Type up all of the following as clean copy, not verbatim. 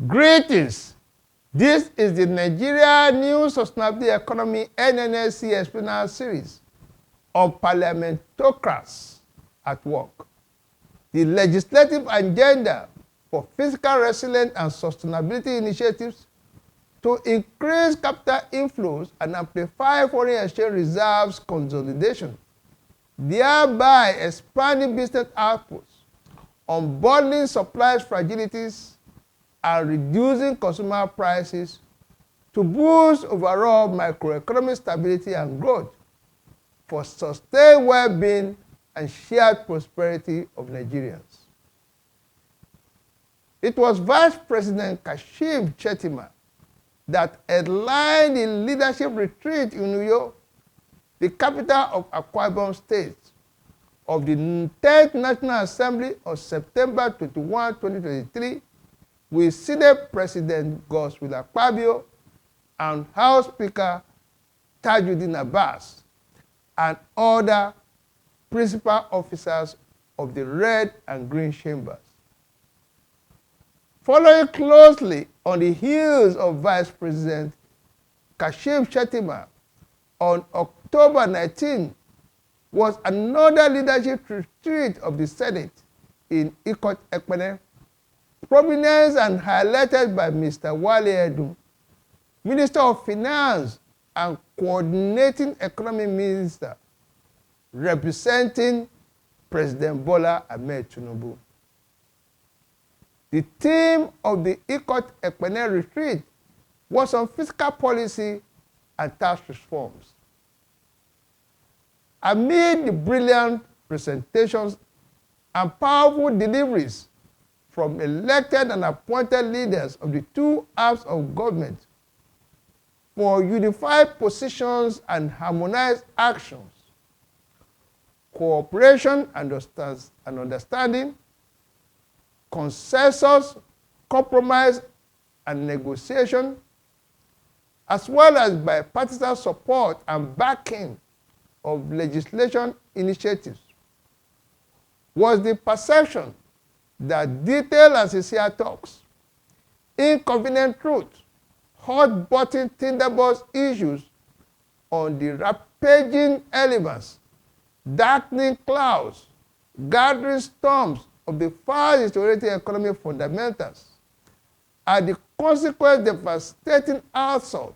Greetings. This is the Nigeria New Sustainability Economy NNSE Explainer Series on Parliamentocrafts at work. The legislative agenda for fiscal resilience and sustainability initiatives to increase capital inflows and amplify foreign exchange reserves consolidation, thereby expanding business outputs, unbundling supplies fragilities, and reducing consumer prices to boost overall macroeconomic stability and growth for sustained well-being and shared prosperity of Nigerians. It was Vice President Kashim Shettima that headlined the leadership retreat in Uyo, the capital of Akwa Ibom State, of the 10th National Assembly on September 21, 2023, with Senate President Godwill Akpabio and House Speaker Tajudeen Abass and other principal officers of the red and green chambers. Following closely on the heels of Vice President Kashim Shettima, on October 19 was another leadership retreat of the Senate in Ikot Ekpene, prominenced and highlighted by Mr Wale Edun, Minister of Finance and Coordinating Economic Minister, representing President Bola Ahmed Tinubu. The theme of the Ikot Ekpene retreat was on fiscal policy and tax reforms. Amid the brilliant presentations and powerful deliveries from elected and appointed leaders of the two arms of government for unified positions and harmonized actions, cooperation and understanding, consensus, compromise, and negotiation, as well as bipartisan support and backing of legislation initiatives, was the perception that detailed and sincere talks, inconvenient truth, hot-botton tinder-box issues on the rampaging elements, darkening clouds, gathering storms of the fast deteriorating economic fundamentals, and the consequent devastating assault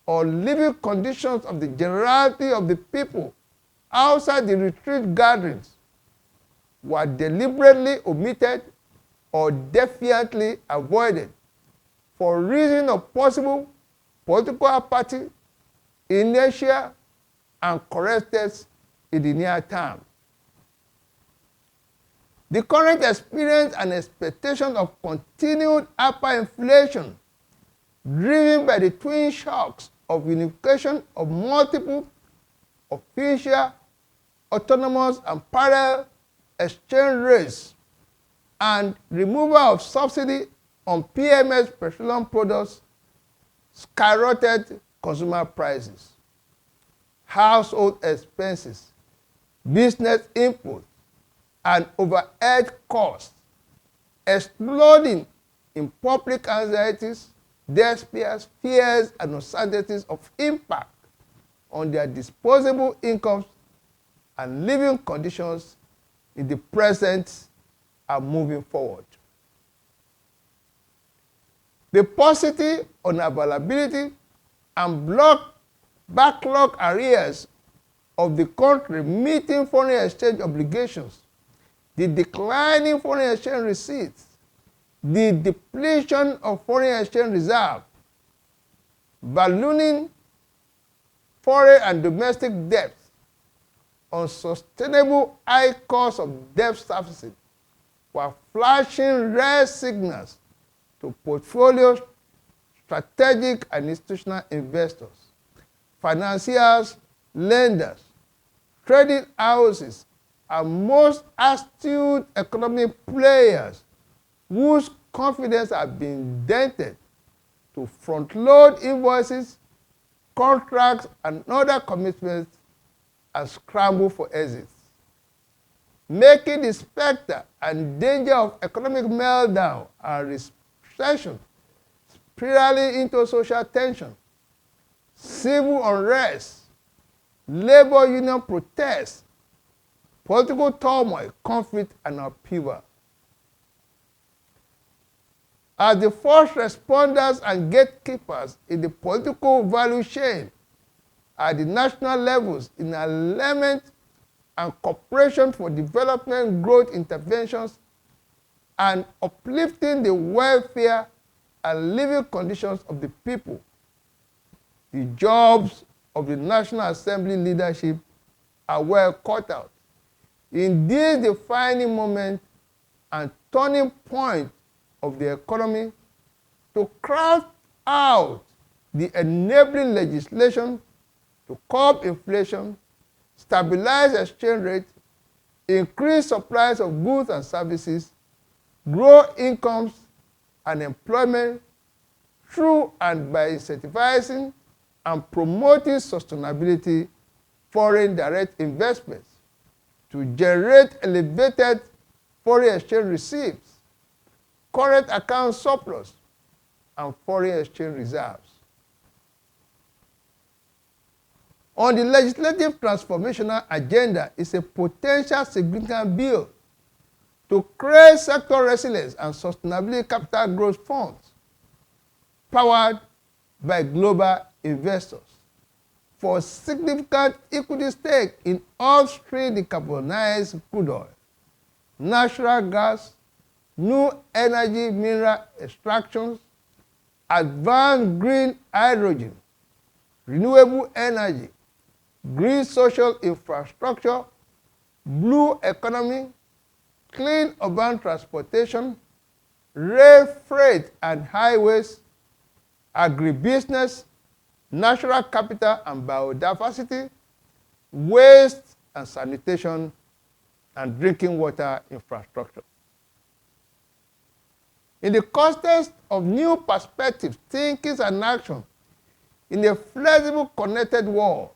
on living conditions of the generality of the people outside the retreat gatherings were deliberately omitted or defiantly avoided for reason of possible political apathy, inertia, and correctness in the near term. The current experience and expectation of continued hyperinflation, driven by the twin shocks of unification of multiple official, autonomous, and parallel exchange rates, and removal of subsidy on PMS petroleum products, skyrocketed consumer prices, household expenses, business inputs, and overhead costs, exploding in public anxieties, despairs, fears, and uncertainties of impact on their disposable incomes and living conditions in the present and moving forward. The paucity, unavailability, and backlog arrears of the country meeting foreign exchange obligations, the declining foreign exchange receipts, the depletion of foreign exchange reserve, ballooning foreign and domestic debts, unsustainable high cost of debt servicing were flashing red signals to portfolio strategic and institutional investors, financiers, lenders, trading houses, and most astute economic players whose confidence had been dented to front-load invoices, contracts, and other commitments and scramble for exits, making the specter and danger of economic meltdown and recession, spiraling into social tension, civil unrest, labor union protests, political turmoil, conflict, and upheaval. As the first responders and gatekeepers in the political value chain at the national levels in alignment and cooperation for development growth interventions and uplifting the welfare and living conditions of the people, the jobs of the National Assembly leadership are well cut out. In this defining moment and turning point of the economy, to craft out the enabling legislation to curb inflation, stabilize exchange rate, increase supplies of goods and services, grow incomes and employment through and by incentivizing and promoting sustainability foreign direct investments, to generate elevated foreign exchange receipts, current account surplus, and foreign exchange reserves. On the legislative transformational agenda is a potential significant bill to create sector resilience and sustainability capital growth funds powered by global investors for significant equity stake in upstream decarbonized crude oil, natural gas, new energy mineral extractions, advanced green hydrogen, renewable energy, green social infrastructure, blue economy, clean urban transportation, rail freight and highways, agribusiness, natural capital and biodiversity, waste and sanitation, and drinking water infrastructure. In the context of new perspectives, thinkings, and action in a flexible, connected world,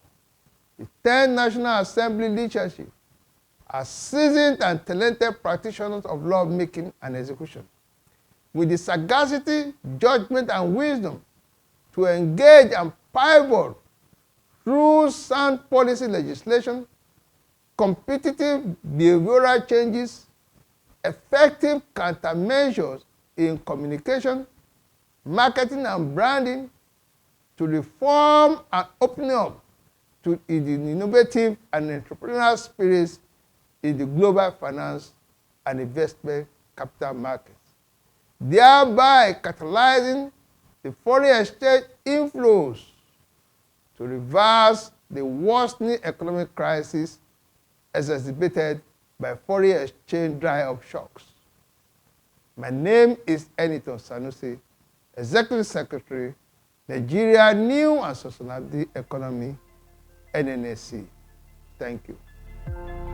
the 10 National Assembly leadership are seasoned and talented practitioners of lawmaking and execution, with the sagacity, judgment, and wisdom to engage and pivot through sound policy legislation, competitive behavioral changes, effective countermeasures in communication, marketing, and branding, to reform and opening up to the innovative and entrepreneurial spirits in the global finance and investment capital markets, thereby catalyzing the foreign exchange inflows to reverse the worsening economic crisis exacerbated by foreign exchange dry-up shocks. My name is Enitan Sanusi, Executive Secretary, Nigeria New and Sustainability Economy NNSE. Thank you.